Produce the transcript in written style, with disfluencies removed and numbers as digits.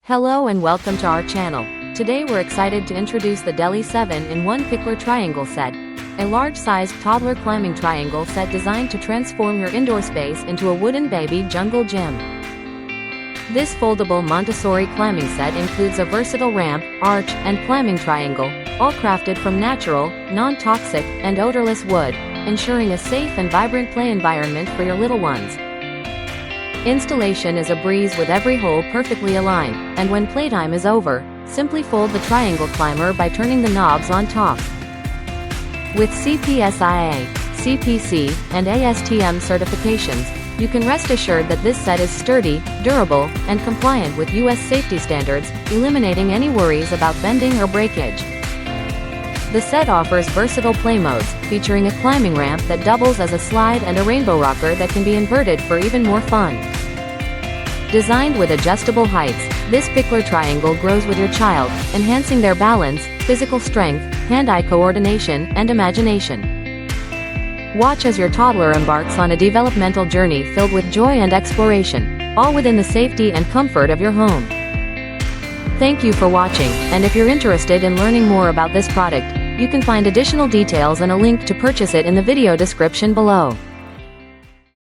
Hello and welcome to our channel. Today we're excited to introduce the Deli 7-in-1 Pikler Triangle Set, a large-sized toddler climbing triangle set designed to transform your indoor space into a wooden baby jungle gym. This foldable Montessori climbing set includes a versatile ramp, arch, and climbing triangle, all crafted from natural, non-toxic, and odorless wood, ensuring a safe and vibrant play environment for your little ones. Installation is a breeze with every hole perfectly aligned, and when playtime is over, simply fold the triangle climber by turning the knobs on top. With CPSIA, CPC, and ASTM certifications, you can rest assured that this set is sturdy, durable, and compliant with US safety standards, eliminating any worries about bending or breakage. The set offers versatile play modes, featuring a climbing ramp that doubles as a slide and a rainbow rocker that can be inverted for even more fun. Designed with adjustable heights, this Pikler triangle grows with your child, enhancing their balance, physical strength, hand-eye coordination, and imagination. Watch as your toddler embarks on a developmental journey filled with joy and exploration, all within the safety and comfort of your home. Thank you for watching, and if you're interested in learning more about this product, you can find additional details and a link to purchase it in the video description below.